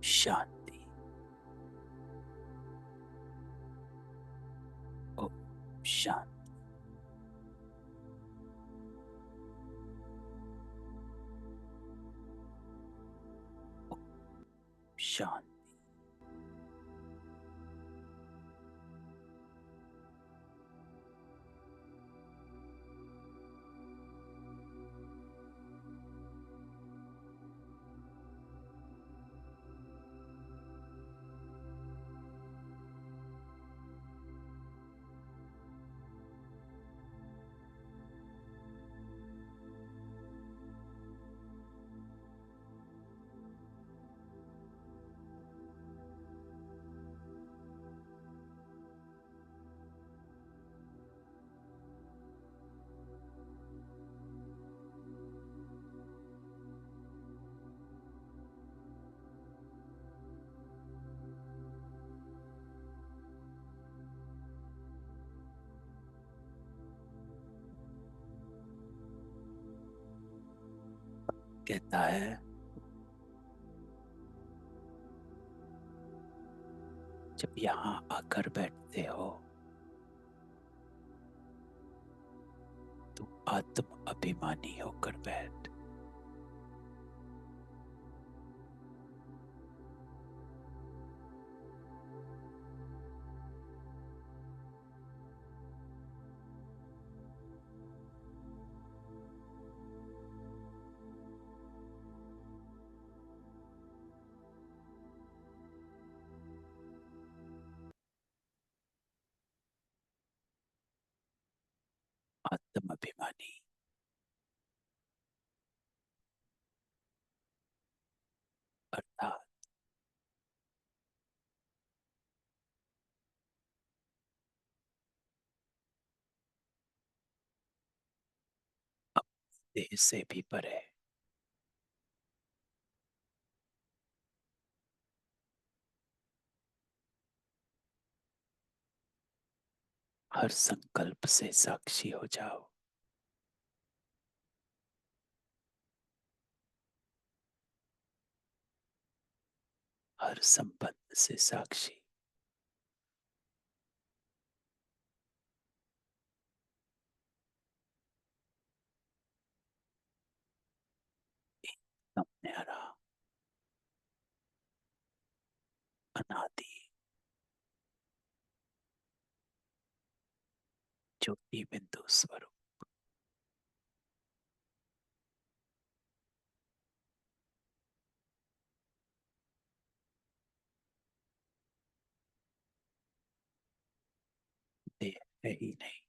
शांति। ओम शांति। शांति। कहता है जब यहाँ आकर बैठते हो तो आत्म अभिमानी होकर बैठ। आत्म अभिमानी अर्थात देह से भी परे, हर संकल्प से साक्षी हो जाओ। हर संबंध से साक्षी। न्यारा अनादि ज्योति बिंदु स्वरूप। है ही नहीं।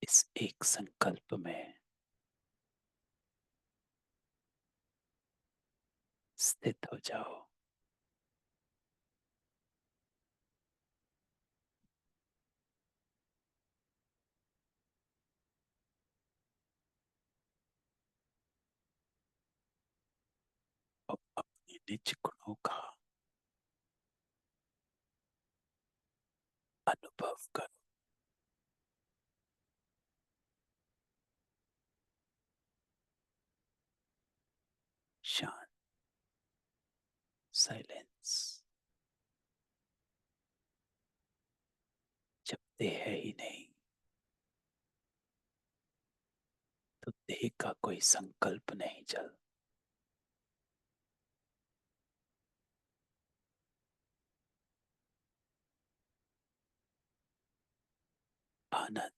इस एक संकल्प में स्थित हो जाओ। और अपने निज गुणों का अनुभव करो। शांत, साइलेंस। जब देह है ही नहीं तो देह का कोई संकल्प नहीं चल। आनंद।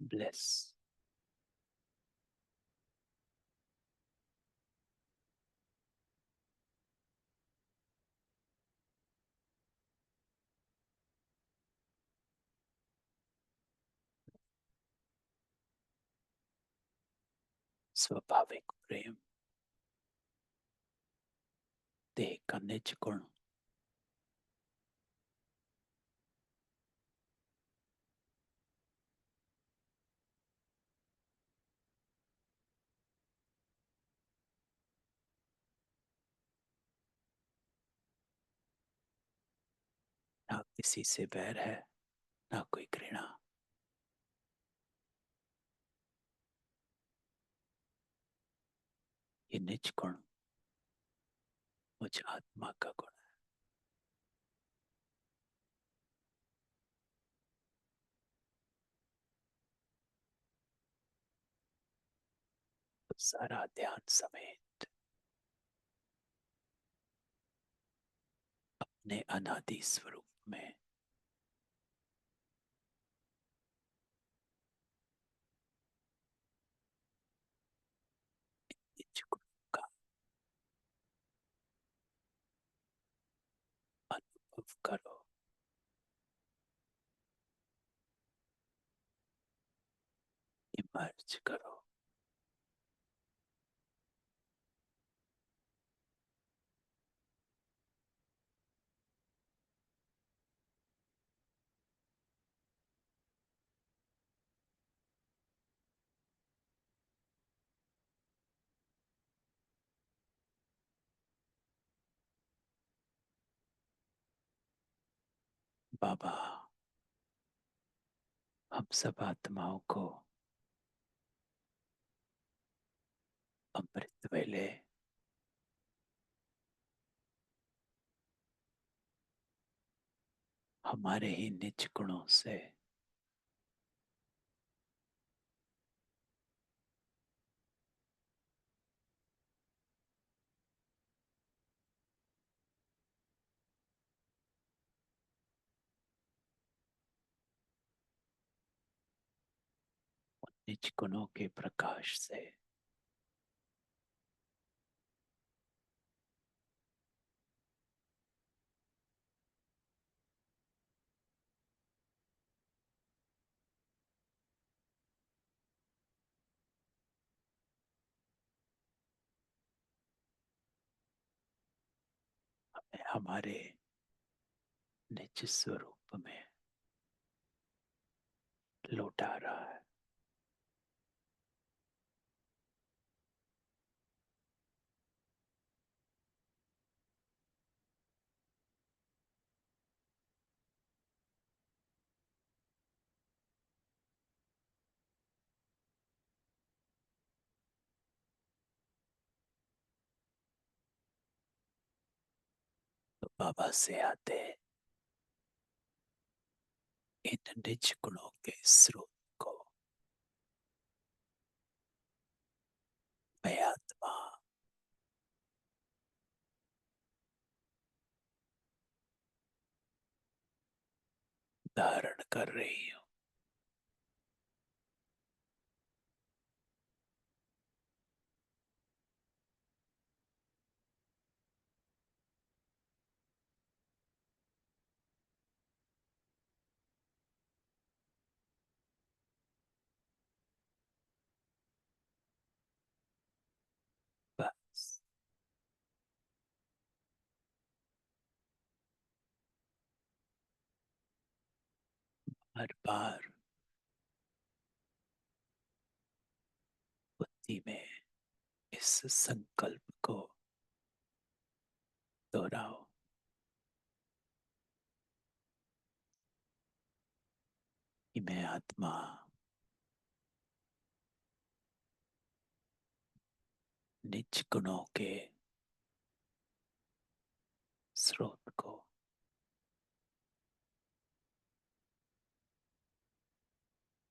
ब्लेस। स्वाभाविक प्रेम। देह का निज गुण। ना किसी से बैर है, ना कोई घृणा। ये निज गुण मुझ आत्मा का गुण है। तो सारा ध्यान समेत अपने अनादि स्वरूप में निज गुण का अनुभव करो। इमर्ज करो। बाबा, हम सब आत्माओं को अमृत वेले हमारे ही निज गुणों से निज गुणों के प्रकाश से हमें हमारे निज स्वरूप में लौटा रहा है। तो बाबा से आते इन निज गुणों के स्रोत को मैं आत्मा धारण कर रही हूँ। बस हर बार बुद्धि में इस संकल्प को दोहराओ कि मैं आत्मा निज गुणों के स्रोत को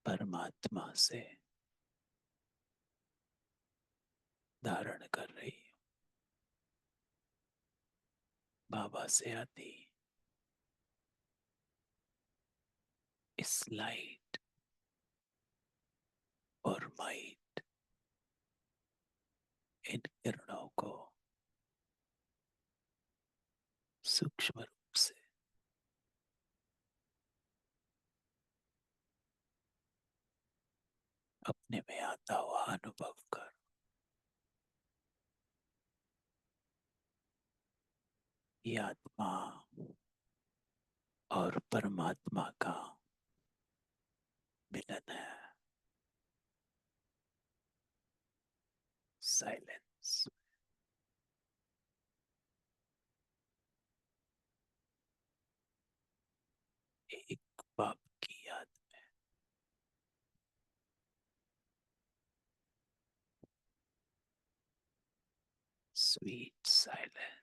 परमात्मा से धारण कर रही हूँ। बाबा से आती इस लाइट और माइट, इन किरणों को सूक्ष्म रूप से अपने में आता हुआ अनुभव कर। ये आत्मा और परमात्मा का मिलन है। साइलेंस। एक बाप की याद, स्वीट साइलेंस।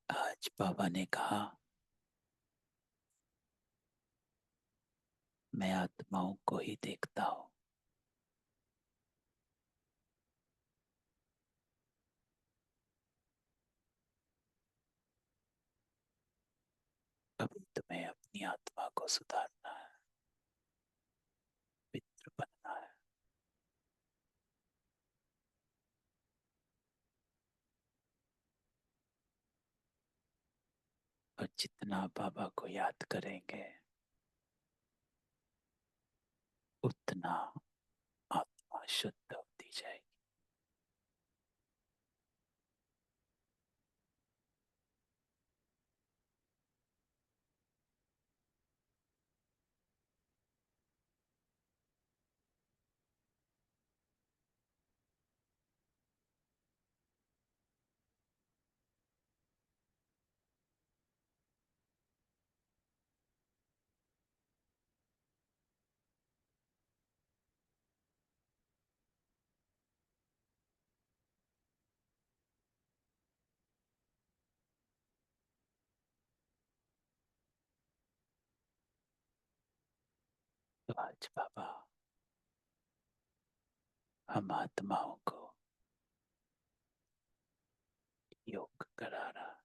आज बाबा ने कहा, मैं आत्माओं को ही देखता हूँ। अभी तुम्हें अपनी आत्मा को सुधारना है, मित्र बनना है। और जितना बाबा को याद करेंगे उतना आत्मा शुद्ध होती जाएगी। तो आज बाबा हम आत्माओं को योग करा रहा।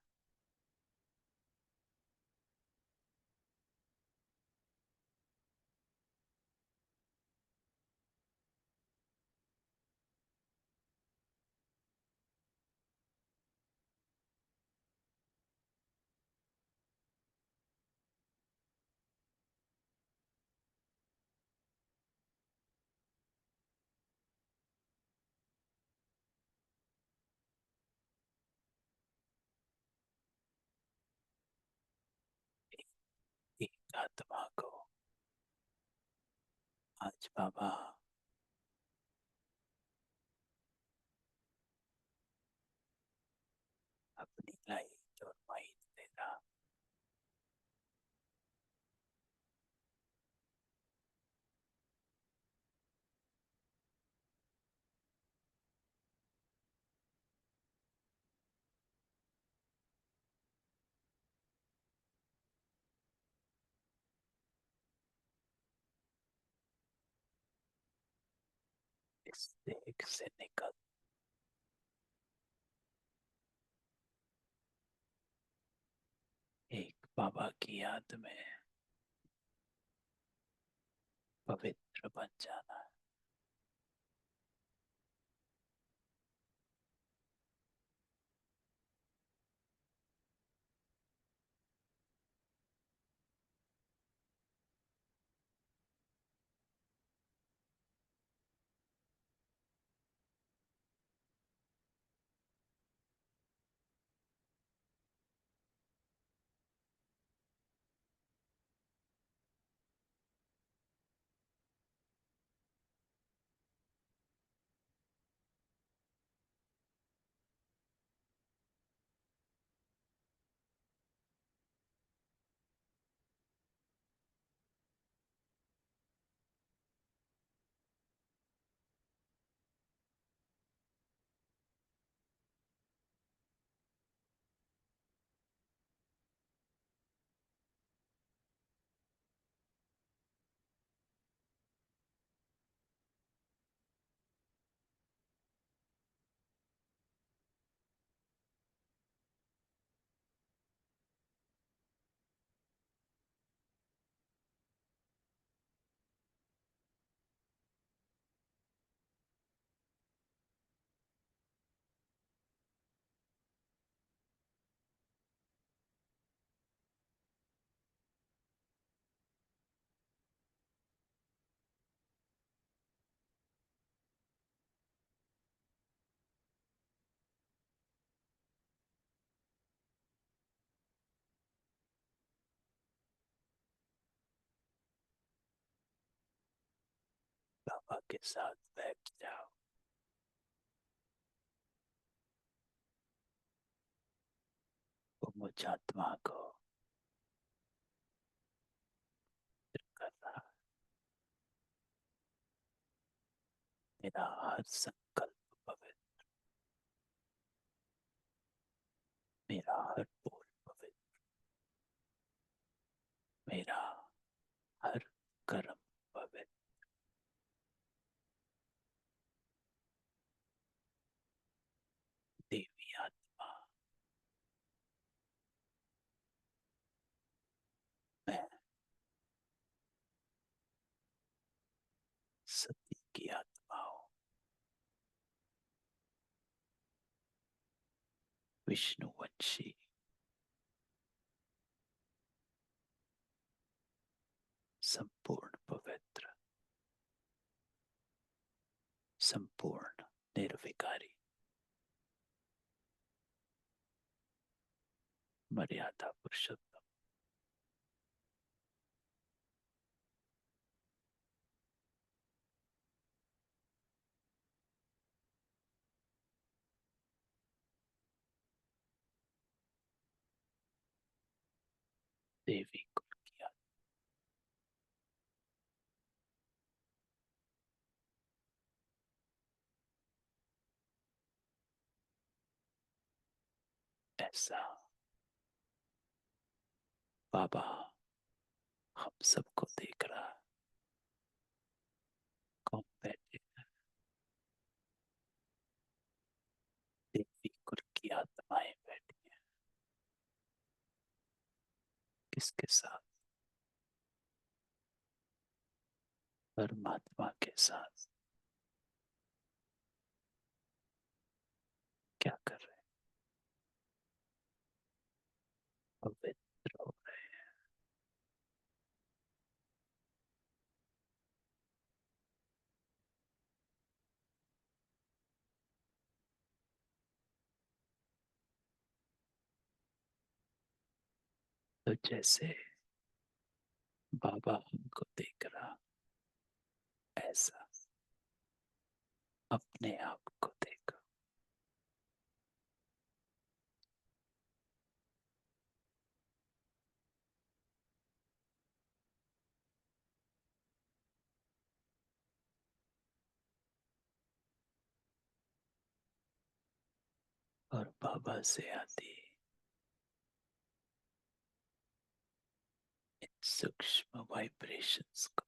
एक आत्मा को आज बाबा अपनी लाइट और माइंड दे रहा। इस देख से निकल एक बाबा की याद में पवित्र बन जाना है। बाबा के साथ बैठ जाओ। वो मुझ आत्मा को कर रहा। मेरा हर संकल्प पवित्र, मेरा हर बोल सती की आत्माओं, विष्णुवंशी, संपूर्ण पवित्र, संपूर्ण निर्विकारी, मर्यादा पुरुषोत्तम, देवी कुल की आत्मा, ऐसा बाबा हम सबको देख रहा है। कौन बैठे हैं? देवी कुल की आत्माएं बैठी हैं। किसके साथ? परमात्मा के साथ। क्या कर रहे हैं? पवित्र हो रहे हैं। तो जैसे बाबा हमको देख रहा, ऐसा अपने आप को देखो। और बाबा से आती इन सूक्ष्म वाइब्रेशंस को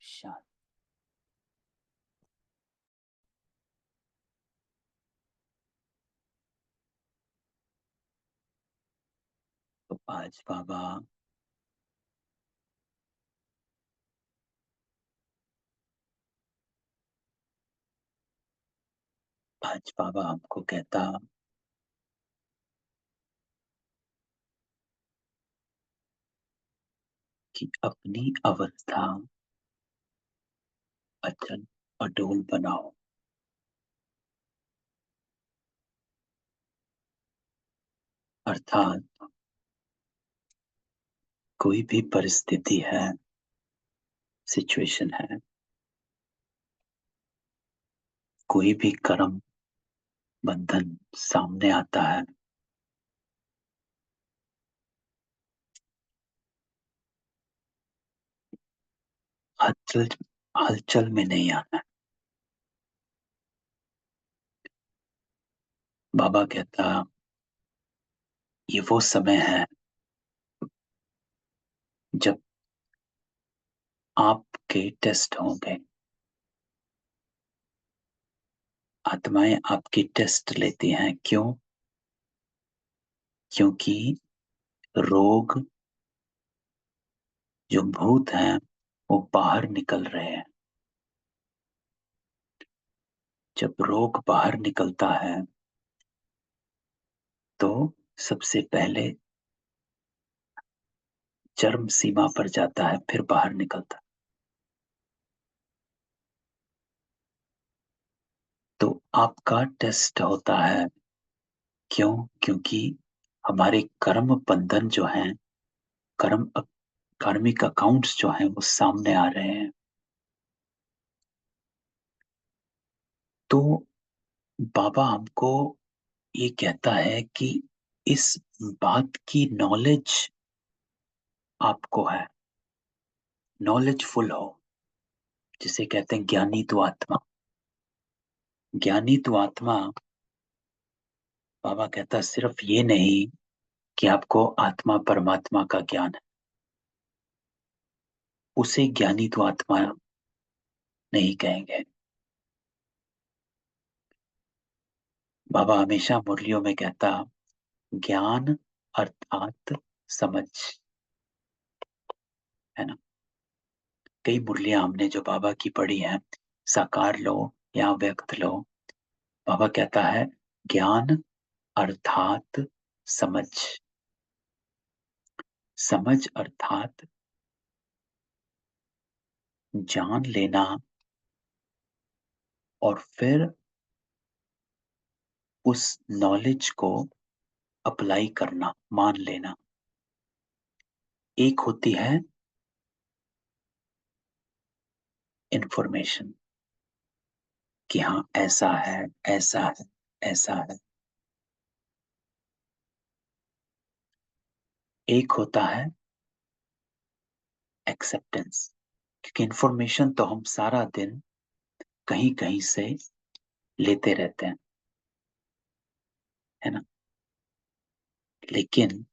शांत। तो आज बाबा हमको कहता कि अपनी अवस्था अचल अडोल बनाओ। अर्थात कोई भी परिस्थिति है, सिचुएशन है, कोई भी कर्म बंधन सामने आता है, हलचल हलचल में नहीं आना है। बाबा कहता ये वो समय है जब आपके टेस्ट होंगे। आत्माएं आपकी टेस्ट लेती हैं। क्यों? क्योंकि रोग जो भूत हैं वो बाहर निकल रहे हैं। जब रोग बाहर निकलता है तो सबसे पहले चरम सीमा पर जाता है, फिर बाहर निकलता है। तो आपका टेस्ट होता है। क्यों? क्योंकि हमारे कर्म बंधन जो हैं, कर्म कार्मिक अकाउंट्स जो हैं वो सामने आ रहे हैं। तो बाबा हमको ये कहता है कि इस बात की नॉलेज आपको है, नॉलेजफुल हो। जिसे कहते हैं ज्ञानी तो आत्मा। ज्ञानी तो आत्मा, बाबा कहता सिर्फ ये नहीं कि आपको आत्मा परमात्मा का ज्ञान है, उसे ज्ञानी तो आत्मा नहीं कहेंगे। बाबा हमेशा मुरलियों में कहता ज्ञान अर्थात समझ, है ना। कई मुरलियां हमने जो बाबा की पढ़ी हैं, साकार लो या व्यक्त लो, बाबा कहता है ज्ञान अर्थात समझ। समझ अर्थात जान लेना और फिर उस नॉलेज को अप्लाई करना, मान लेना। एक होती है इंफॉर्मेशन कि हाँ ऐसा है, ऐसा है, ऐसा है। एक होता है एक्सेप्टेंस, क्योंकि इंफॉर्मेशन तो हम सारा दिन कहीं कहीं से लेते रहते हैं, है ना। लेकिन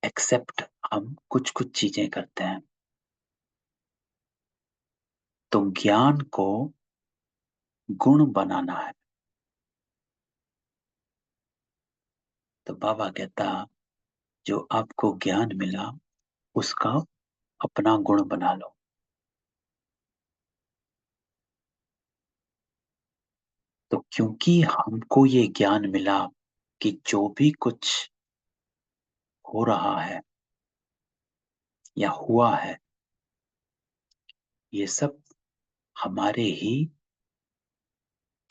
एक्सेप्ट हम कुछ कुछ चीजें करते हैं। तो ज्ञान को गुण बनाना है। तो बाबा कहता जो आपको ज्ञान मिला उसका अपना गुण बना लो। तो क्योंकि हमको ये ज्ञान मिला कि जो भी कुछ हो रहा है या हुआ है, ये सब हमारे ही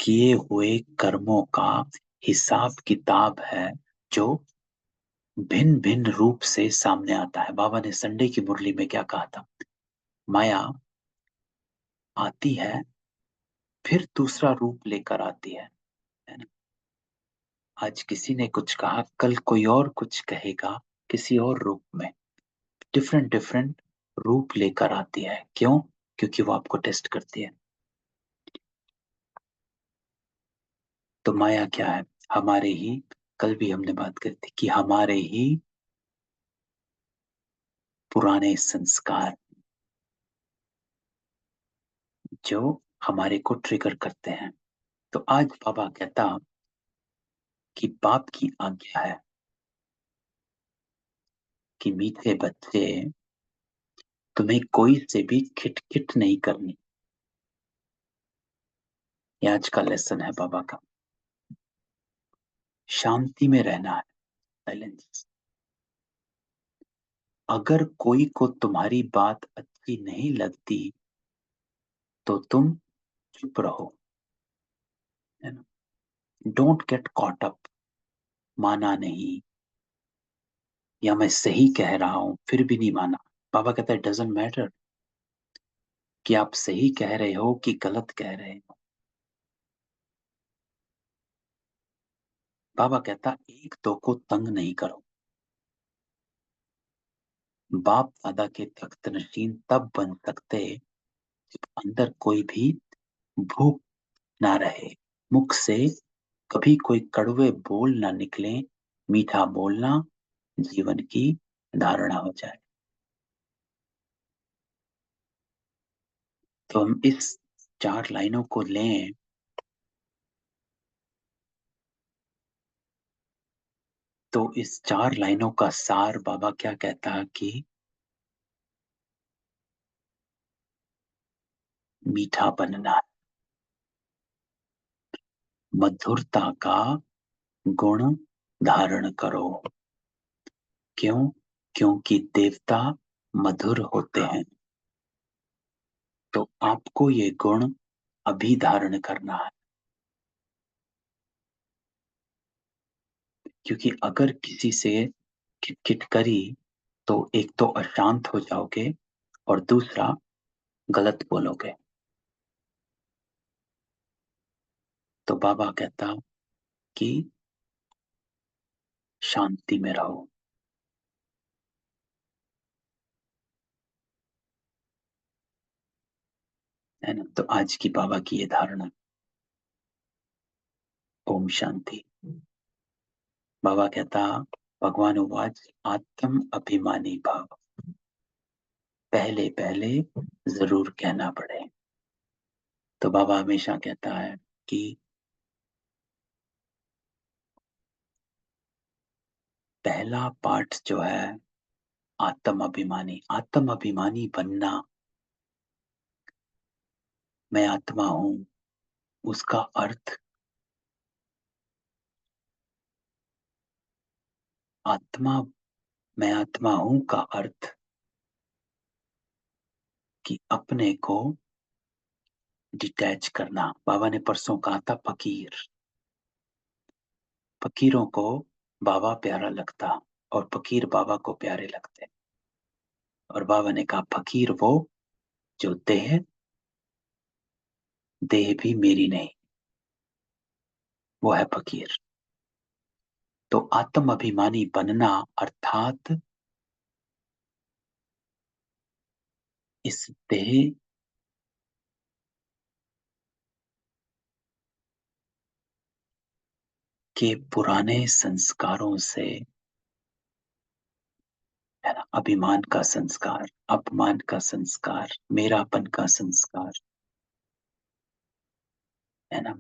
किए हुए कर्मों का हिसाब किताब है, जो भिन्न भिन्न रूप से सामने आता है। बाबा ने संडे की मुरली में क्या कहा था? माया आती है फिर दूसरा रूप लेकर आती है ना। आज किसी ने कुछ कहा, कल कोई और कुछ कहेगा किसी और रूप में। डिफरेंट डिफरेंट रूप लेकर आती है। क्यों? क्योंकि वो आपको टेस्ट करती है। तो माया क्या है? हमारे ही, कल भी हमने बात करी थी कि हमारे ही पुराने संस्कार, जो हमारे को ट्रिगर करते हैं। तो आज बाबा कहता कि बाप की आज्ञा है कि मीठे बच्चे, तुम्हें कोई से भी खिटखिट नहीं करनी। ये आज का लेसन है बाबा का। शांति में रहना है, साइलेंस। अगर कोई को तुम्हारी बात अच्छी नहीं लगती तो तुम चुप रहो, है ना। Don't get caught up. माना नहीं, या मैं सही कह रहा हूं फिर भी नहीं माना। बाबा कहता है डजेंट मैटर कि आप सही कह रहे हो कि गलत कह रहे हो। बाबा कहता एक दो को तंग नहीं करो। बाप दादा के तख्त नशीन तब बन सकते जब अंदर कोई भी भूख ना रहे, मुख से कभी कोई कड़वे बोल ना निकले, मीठा बोलना जीवन की धारणा हो जाए। तो हम इस 4 लाइनों को लें तो इस 4 लाइनों का सार बाबा क्या कहता है कि मीठा बनना है, मधुरता का गुण धारण करो। क्यों? क्योंकि देवता मधुर होते हैं। तो आपको ये गुण अभी धारण करना है, क्योंकि अगर किसी से खिटखिट करी तो एक तो अशांत हो जाओगे और दूसरा गलत बोलोगे। तो बाबा कहता कि शांति में रहो, है ना। तो आज की बाबा की ये धारणा। ओम शांति। बाबा कहता भगवान उवाच आत्म अभिमानी भाव। पहले पहले जरूर कहना पड़े। तो बाबा हमेशा कहता है कि पहला पाठ जो है आत्म अभिमानी बनना, मैं आत्मा हूं, उसका अर्थ आत्मा, मैं आत्मा हूं का अर्थ कि अपने को डिटैच करना। बाबा ने परसों कहा था फकीर, फकीरों को बाबा प्यारा लगता और फकीर बाबा को प्यारे लगते। और बाबा ने कहा फकीर वो जो देह, देह भी मेरी नहीं, वो है फकीर। तो आत्म अभिमानी बनना अर्थात इस देह के पुराने संस्कारों से, है ना, अभिमान का संस्कार, अपमान का संस्कार, मेरापन का संस्कार, है ना,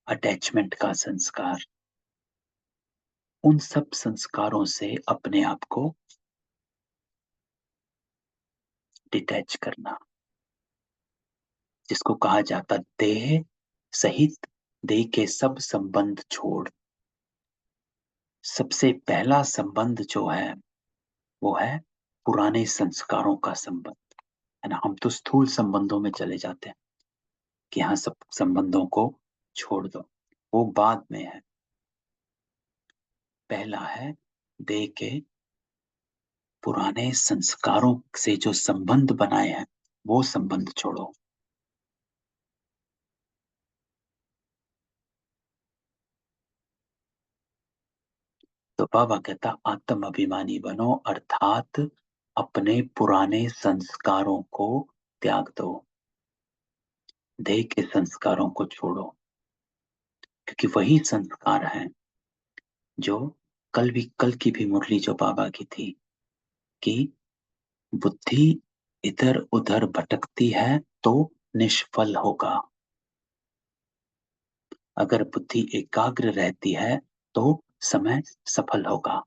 अटैचमेंट का संस्कार, उन सब संस्कारों से अपने आप को डिटैच करना, जिसको कहा जाता देह सहित देह के सब संबंध छोड़। सबसे पहला संबंध जो है वो है पुराने संस्कारों का संबंध, है ना। हम तो स्थूल संबंधों में चले जाते हैं कि हाँ सब संबंधों को छोड़ दो, वो बाद में है। पहला है देह के पुराने संस्कारों से जो संबंध बनाए हैं वो संबंध छोड़ो। तो बाबा कहता आत्म अभिमानी बनो अर्थात अपने पुराने संस्कारों को त्याग दो, देह के संस्कारों को छोड़ो, क्योंकि वही संस्कार हैं जो कल की भी मुरली जो बाबा की थी कि बुद्धि इधर उधर भटकती है तो निष्फल होगा। अगर बुद्धि एकाग्र रहती है तो समय सफल होगा।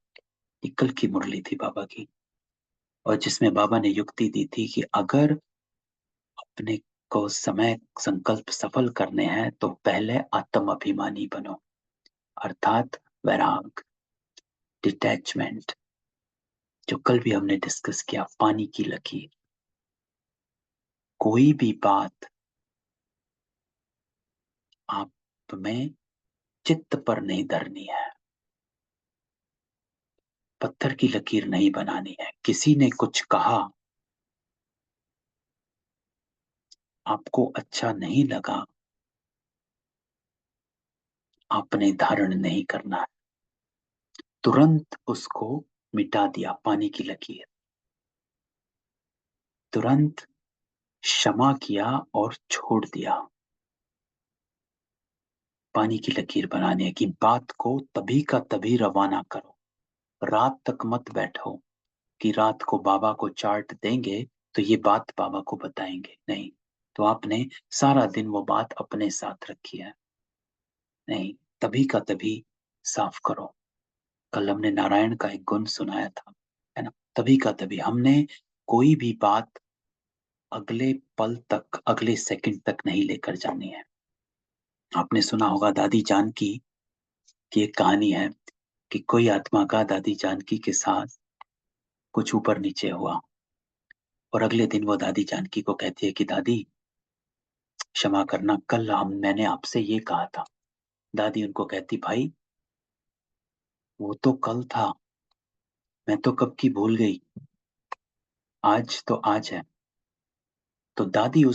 ये कल की मुरली थी बाबा की, और जिसमें बाबा ने युक्ति दी थी कि अगर अपने को समय संकल्प सफल करने हैं तो पहले आत्म अभिमानी बनो, अर्थात वैराग, डिटैचमेंट, जो कल भी हमने डिस्कस किया, पानी की लकीर। कोई भी बात आप में चित्त पर नहीं धरनी है, पत्थर की लकीर नहीं बनानी है। किसी ने कुछ कहा, आपको अच्छा नहीं लगा, आपने धारण नहीं करना है, तुरंत उसको मिटा दिया, पानी की लकीर। तुरंत क्षमा किया और छोड़ दिया। पानी की लकीर बनाने है कि बात को तभी का तभी रवाना करो। रात तक मत बैठो कि रात को बाबा को चार्ट देंगे तो ये बात बाबा को बताएंगे, नहीं। तो आपने सारा दिन वो बात अपने साथ रखी है, नहीं, तभी का तभी साफ करो। कल हमने नारायण का एक गुण सुनाया था, है ना। तभी का तभी हमने कोई भी बात अगले पल तक, अगले सेकंड तक नहीं लेकर जानी है। आपने सुना होगा दादी जानकी की एक कहानी है कि कोई आत्मा का दादी जानकी के साथ कुछ ऊपर नीचे हुआ, और अगले दिन वो दादी जानकी को कहती है कि दादी क्षमा करना, कल मैंने आपसे ये कहा था। दादी उनको कहती, भाई वो तो कल था, मैं तो कब की भूल गई, आज तो आज है। तो दादी ने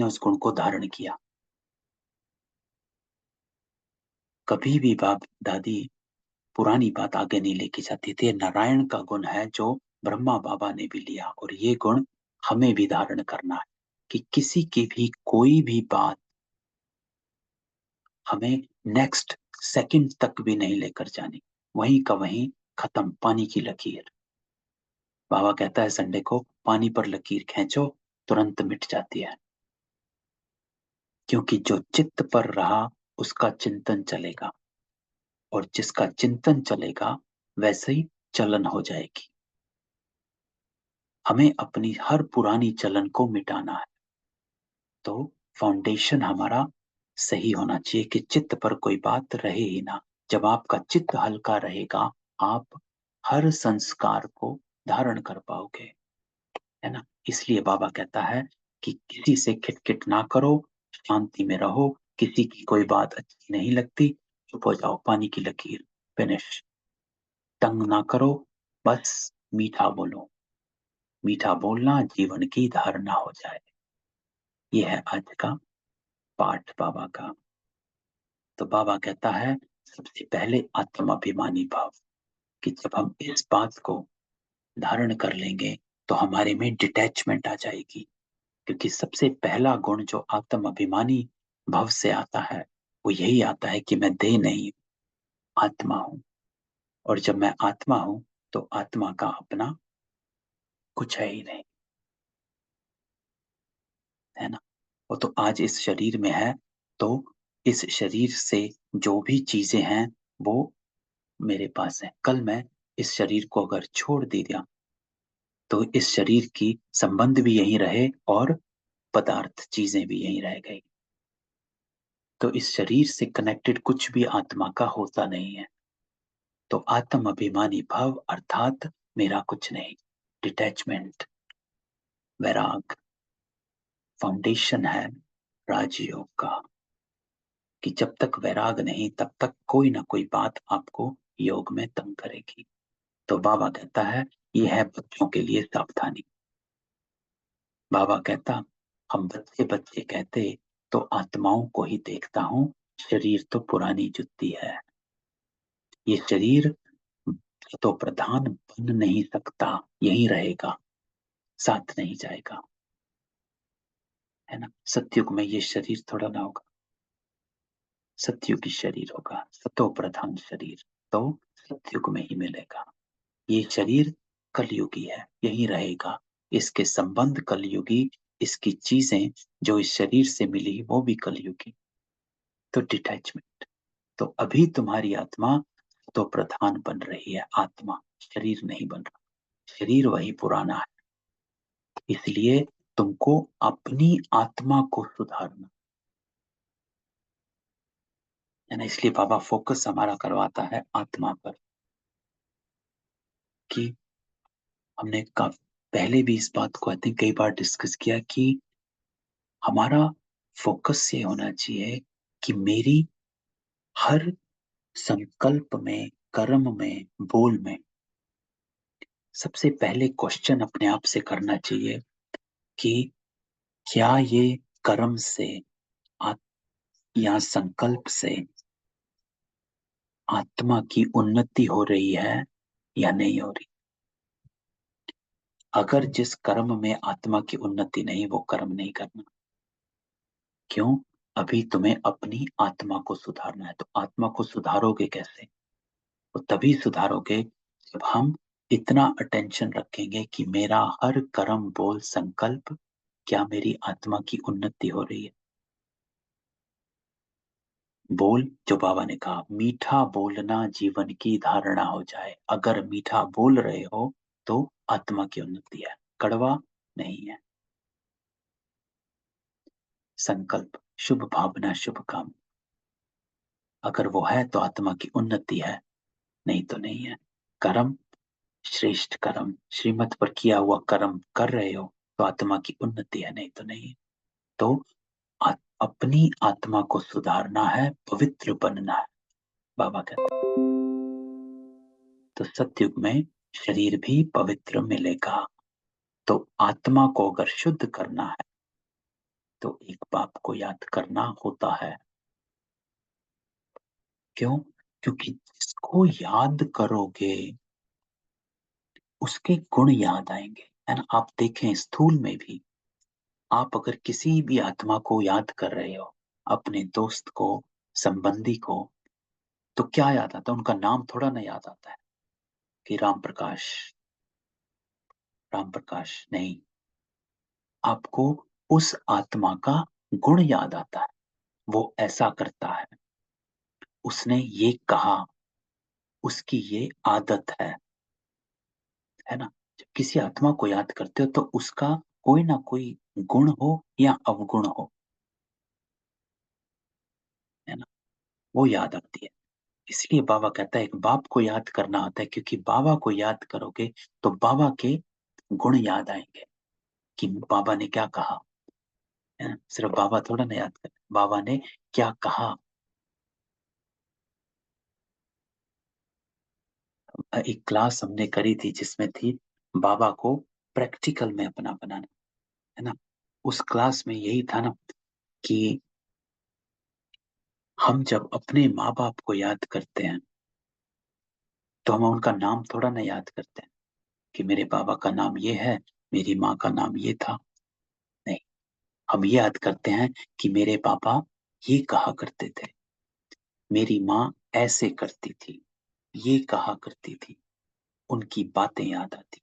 उस गुण को धारण किया। कभी भी बाप दादी पुरानी बात आगे नहीं लेके जाती थी। नारायण का गुण है जो ब्रह्मा बाबा ने भी लिया, और ये गुण हमें भी धारण करना है कि किसी की भी कोई भी बात हमें नेक्स्ट सेकंड तक भी नहीं लेकर जानी, वहीं का वहीं खत्म, पानी की लकीर। बाबा कहता है संडे को पानी पर लकीर खींचो, तुरंत मिट जाती है, क्योंकि जो चित्त पर रहा उसका चिंतन चलेगा, और जिसका चिंतन चलेगा वैसे ही चलन हो जाएगी। हमें अपनी हर पुरानी चलन को मिटाना है। तो फाउंडेशन हमारा सही होना चाहिए कि चित्त पर कोई बात रहे ही ना। जब आपका चित्त हल्का रहेगा, आप हर संस्कार को धारण कर पाओगे, है ना। इसलिए बाबा कहता है कि किसी से खिटखिट ना करो, शांति में रहो। किसी की कोई बात अच्छी नहीं लगती, चुप हो जाओ, पानी की लकीर, फिनिश। तंग ना करो, बस मीठा बोलो। मीठा बोलना जीवन की धारणा हो जाए। ये है आज का पाठ बाबा का। तो बाबा कहता है सबसे पहले आत्माभिमानी भाव, कि जब हम इस बात को धारण कर लेंगे तो हमारे में डिटैचमेंट आ जाएगी। क्योंकि सबसे पहला गुण जो आत्म अभिमानी भाव से आता है वो यही आता है कि मैं देह नहीं, आत्मा हूं। और जब मैं आत्मा हूं तो आत्मा का अपना कुछ है ही नहीं, है ना। वो तो आज इस शरीर में है, तो इस शरीर से जो भी चीजें हैं वो मेरे पास है। कल मैं इस शरीर को अगर छोड़ दिया तो इस शरीर की संबंध भी यहीं रहे और पदार्थ चीजें भी यहीं रह गई। तो इस शरीर से कनेक्टेड कुछ भी आत्मा का होता नहीं है। तो आत्म अभिमानी भाव अर्थात मेरा कुछ नहीं, डिटैचमेंट, वैराग, फाउंडेशन है राजयोग का। कि जब तक वैराग नहीं तब तक कोई ना कोई बात आपको योग में तंग करेगी। तो बाबा कहता है ये है बच्चों के लिए सावधानी। बाबा कहता, हम बच्चे बच्चे कहते तो आत्माओं को ही देखता हूं, शरीर तो पुरानी जुत्ती है। ये शरीर तो प्रधान बन नहीं सकता, यही रहेगा, साथ नहीं जाएगा, है ना। सतयुग में ये शरीर थोड़ा ना होगा, सतयुगी शरीर होगा, सतो प्रधान शरीर तो सतयुग में ही मिलेगा। ये शरीर कलयुगी है, यही रहेगा। इसके संबंध कलयुगी इसकी चीजें जो इस शरीर से मिली वो भी कलयुगी। तो डिटैचमेंट। तो अभी तुम्हारी आत्मा तो प्रधान बन रही है, आत्मा, शरीर नहीं बन रहा। शरीर वही पुराना है, इसलिए तुमको अपनी आत्मा को सुधारना है ना। इसलिए बाबा फोकस हमारा करवाता है आत्मा पर, कि हमने पहले भी इस बात को आई थिंक कई बार डिस्कस किया कि हमारा फोकस ये होना चाहिए कि मेरी हर संकल्प में, कर्म में, बोल में सबसे पहले क्वेश्चन अपने आप से करना चाहिए कि क्या ये कर्म से या संकल्प से आत्मा की उन्नति हो रही है या नहीं हो रही। अगर जिस कर्म में आत्मा की उन्नति नहीं, वो कर्म नहीं करना। क्यों? अभी तुम्हें अपनी आत्मा को सुधारना है। तो आत्मा को सुधारोगे कैसे? वो तभी सुधारोगे जब हम इतना अटेंशन रखेंगे कि मेरा हर कर्म, बोल, संकल्प क्या मेरी आत्मा की उन्नति हो रही है। बोल, जो बाबा ने कहा, मीठा बोलना जीवन की धारणा हो जाए। अगर मीठा बोल रहे हो तो आत्मा की उन्नति है, कड़वा नहीं है। संकल्प, शुभ भावना, शुभ काम, अगर वो है तो आत्मा की उन्नति है, नहीं तो नहीं है। कर्म, श्रेष्ठ कर्म, श्रीमत पर किया हुआ कर्म कर रहे हो तो आत्मा की उन्नति है, नहीं तो नहीं है। तो अपनी आत्मा को सुधारना है, पवित्र बनना है, बाबा कहते हैं। तो सतयुग में शरीर भी पवित्र मिलेगा। तो आत्मा को अगर शुद्ध करना है तो एक बाप को याद करना होता है। क्यों? क्योंकि जिसको याद करोगे उसके गुण याद आएंगे, है ना। आप देखें स्थूल में भी, आप अगर किसी भी आत्मा को याद कर रहे हो, अपने दोस्त को, संबंधी को, तो क्या याद आता है? उनका नाम थोड़ा ना याद आता है कि राम प्रकाश, राम प्रकाश नहीं। आपको उस आत्मा का गुण याद आता है, वो ऐसा करता है, उसने ये कहा, उसकी ये आदत है ना। जब किसी आत्मा को याद करते हो तो उसका कोई ना कोई गुण हो या अवगुण हो, है ना, वो याद आती है। इसलिए बाबा कहता है एक बाप को याद करना होता है, क्योंकि बाबा को याद करोगे तो बाबा के गुण याद आएंगे कि बाबा ने क्या कहा, है ना। सिर्फ बाबा थोड़ा ना याद कर, बाबा ने क्या कहा। एक क्लास हमने करी थी जिसमें थी बाबा को प्रैक्टिकल में अपना बनाना, है ना। उस क्लास में यही था ना कि हम जब अपने माँ बाप को याद करते हैं तो हम उनका नाम थोड़ा ना याद करते हैं कि मेरे बाबा का नाम ये है, मेरी माँ का नाम ये था। नहीं, हम ये याद करते हैं कि मेरे पापा ये कहा करते थे, मेरी माँ ऐसे करती थी, ये कहा करती थी, उनकी बातें याद आती।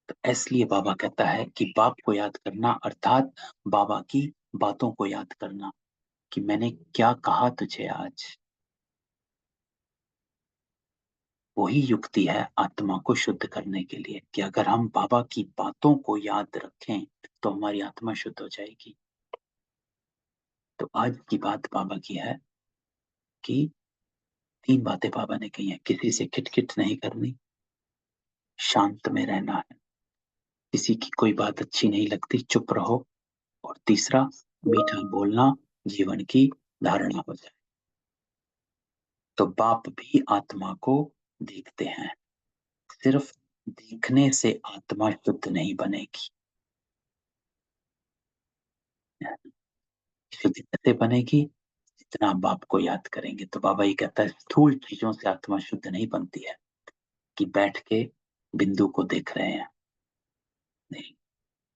तो इसलिए बाबा कहता है कि बाप को याद करना अर्थात बाबा की बातों को याद करना, कि मैंने क्या कहा तुझे आज। वही युक्ति है आत्मा को शुद्ध करने के लिए, कि अगर हम बाबा की बातों को याद रखें तो हमारी आत्मा शुद्ध हो जाएगी। तो आज की बात बाबा की है कि 3 बातें बाबा ने कही हैं। किसी से खिटखिट नहीं करनी, शांत में रहना है, किसी की कोई बात अच्छी नहीं लगती चुप रहो, और तीसरा, मीठा बोलना जीवन की धारणा हो जाए। तो बाप भी आत्मा को देखते हैं, सिर्फ देखने से आत्मा शुद्ध नहीं बनेगी। शुद्ध कैसे बनेगी? जितना आप बाप को याद करेंगे। तो बाबा ये कहता है स्थूल चीजों से आत्मा शुद्ध नहीं बनती है, कि बैठ के बिंदु को देख रहे हैं, नहीं।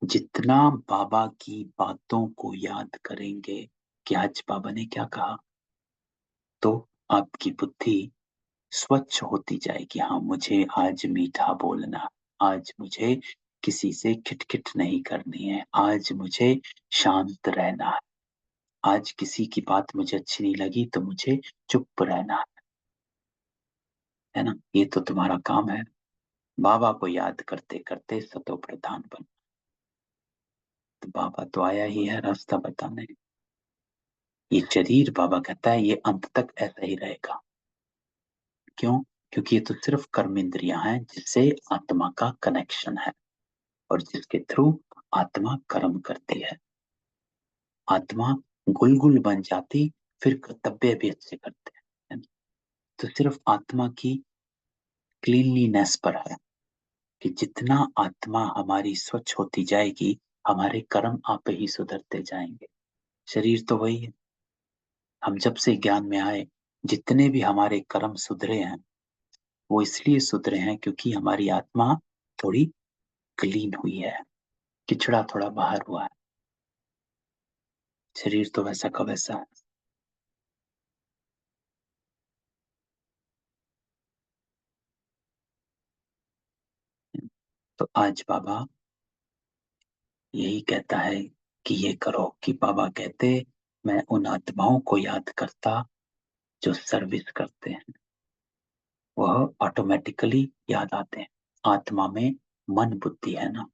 जितना बाबा की बातों को याद करेंगे कि आज बाबा ने क्या कहा, तो आपकी बुद्धि स्वच्छ होती जाएगी। हाँ, मुझे आज मीठा बोलना, आज मुझे किसी से खिटखिट नहीं करनी है, आज मुझे शांत रहना है, आज किसी की बात मुझे अच्छी नहीं लगी तो मुझे चुप रहना है ना? ये तो तुम्हारा काम है। बाबा को याद करते करते सतो प्रधान बन। तो बाबा तो आया ही है रास्ता बताने। ये शरीर बाबा कहता है ये अंत तक ऐसा ही रहेगा। क्यों? क्योंकि ये तो सिर्फ कर्म इंद्रियां हैं जिससे आत्मा का कनेक्शन है और जिसके थ्रू आत्मा कर्म करती है। आत्मा गुलगुल बन जाती फिर कर्तव्य भी अच्छे करते हैं। तो सिर्फ आत्मा की क्लीनलीनेस पर है कि जितना आत्मा हमारी स्वच्छ होती जाएगी हमारे कर्म आप ही सुधरते जाएंगे। शरीर तो वही है। हम जब से ज्ञान में आए जितने भी हमारे कर्म सुधरे हैं वो इसलिए सुधरे हैं क्योंकि हमारी आत्मा थोड़ी क्लीन हुई है, किचड़ा थोड़ा बाहर हुआ है। शरीर तो वैसा का वैसा है। तो आज बाबा यही कहता है कि ये करो, कि बाबा कहते मैं उन आत्माओं को याद करता जो सर्विस करते हैं, वह ऑटोमेटिकली याद आते हैं। आत्मा में मन बुद्धि है ना,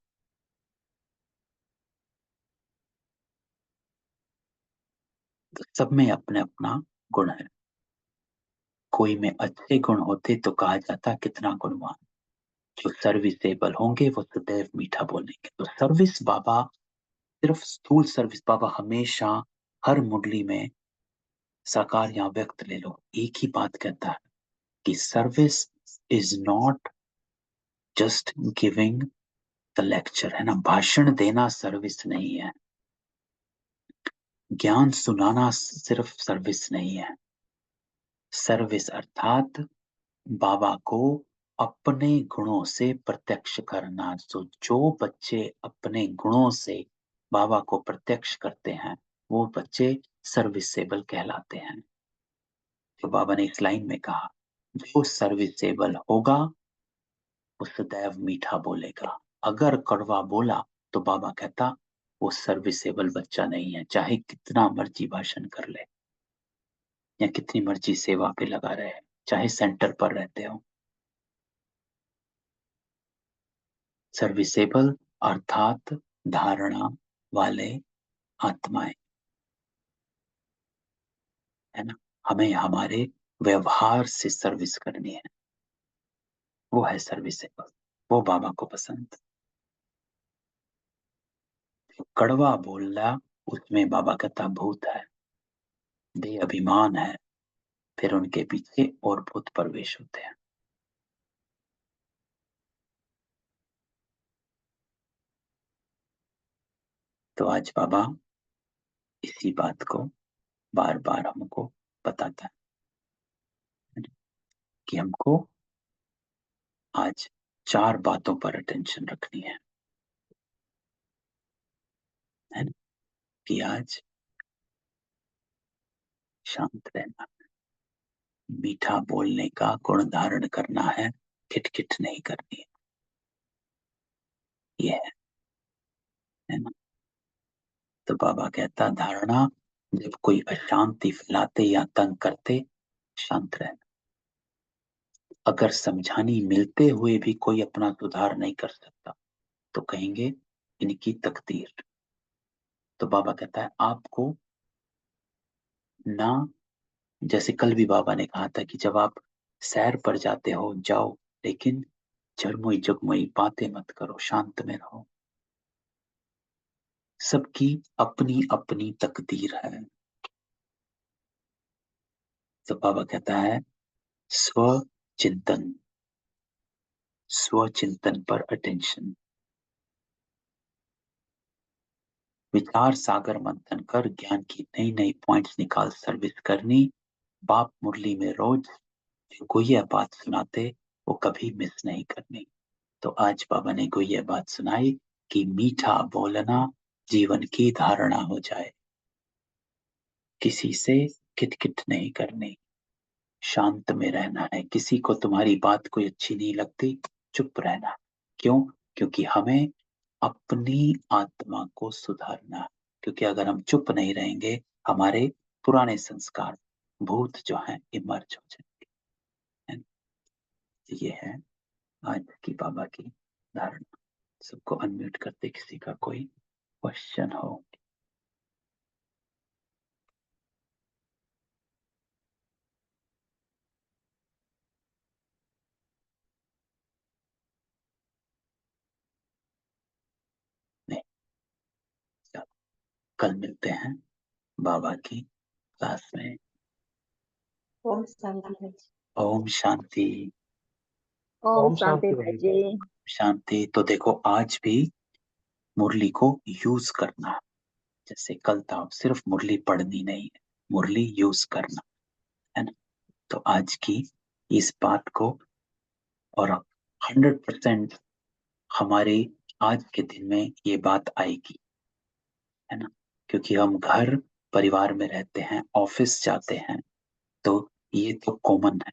तो सब में अपने अपना गुण है। कोई में अच्छे गुण होते तो कहा जाता कितना गुणवान। जो सर्विसेबल होंगे वो सदैव मीठा बोलेंगे। तो सर्विस बाबा, सिर्फ स्थूल सर्विस बाबा हमेशा हर मुरली में साकार या व्यक्त ले लो एक ही बात कहता है कि service is not just giving the lecture, है ना? भाषण देना सर्विस नहीं है, ज्ञान सुनाना सिर्फ सर्विस नहीं है। सर्विस अर्थात बाबा को अपने गुणों से प्रत्यक्ष करना। तो जो बच्चे अपने गुणों से बाबा को प्रत्यक्ष करते हैं वो बच्चे सर्विसेबल कहलाते हैं। तो बाबा ने इस लाइन में कहा जो सर्विसेबल होगा वो सदैव मीठा बोलेगा। अगर कड़वा बोला तो बाबा कहता वो सर्विसेबल बच्चा नहीं है, चाहे कितना मर्जी भाषण कर ले या कितनी मर्जी सेवा पे लगा रहे, चाहे सेंटर पर रहते हो। सर्विसेबल अर्थात धारणा वाले आत्माएं, है ना? हमें हमारे व्यवहार से सर्विस करनी है, वो है सर्विसेबल, वो बाबा को पसंद। जो कड़वा बोलना उसमें बाबा कहता भूत है, बेअभिमान है, फिर उनके पीछे और भूत प्रवेश होते हैं। तो आज बाबा इसी बात को बार बार हमको बताता है कि हमको आज चार बातों पर अटेंशन रखनी है ना? कि आज शांत रहना, मीठा बोलने का गुण धारण करना है, खिटखिट नहीं करनी है, ये है ना? तो बाबा कहता धारणा, जब कोई अशांति फैलाते या तंग करते शांत रहना। अगर समझानी मिलते हुए भी कोई अपना सुधार नहीं कर सकता तो कहेंगे इनकी तकदीर। तो बाबा कहता है आपको ना, जैसे कल भी बाबा ने कहा था कि जब आप सैर पर जाते हो जाओ, लेकिन झरमुई जगमुई बातें मत करो, शांत में रहो। सबकी अपनी अपनी तकदीर है। तो बाबा कहता है स्व चिंतन, स्व चिंतन पर अटेंशन, विचार सागर मंथन कर ज्ञान की नई नई पॉइंट्स निकाल सर्विस करनी। बाप मुरली में रोज जो कोई यह बात सुनाते वो कभी मिस नहीं करनी। तो आज बाबा ने कोई यह बात सुनाई कि मीठा बोलना जीवन की धारणा हो जाए, किसी से किटकिट नहीं करनी, शांत में रहना है। किसी को तुम्हारी बात कोई अच्छी नहीं लगती, चुप रहना। क्यों? क्योंकि हमें अपनी आत्मा को सुधारना, क्योंकि अगर हम चुप नहीं रहेंगे, हमारे पुराने संस्कार, भूत जो हैं इमर्ज हो जाएंगे। है ना? ये है आज की बाबा की धारणा। सबको अनम्यूट करते, किसी का कोई क्वेश्चन हो। नहीं, चलो, कल मिलते हैं बाबा की क्लास में। ओम शांति भाई जी। ओम शांति। ओम शांति भाई जी। शांति। तो देखो, आज भी मुरली को यूज करना है। जैसे कल था, सिर्फ मुरली पढ़नी नहीं है, मुरली यूज करना है ना। तो आज की इस बात को, और 100% हमारे आज के दिन में ये बात आएगी, है ना। क्योंकि हम घर परिवार में रहते हैं, ऑफिस जाते हैं, तो ये तो कॉमन है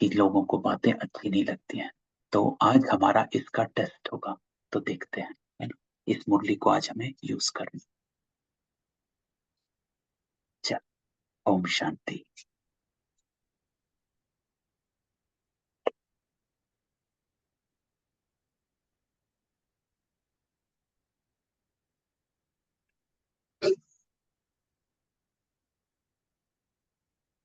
कि लोगों को बातें अच्छी नहीं लगती हैं। तो आज हमारा इसका टेस्ट होगा, तो देखते हैं, है ना। इस मुरली को आज हमें यूज करना। चल, ओम शांति।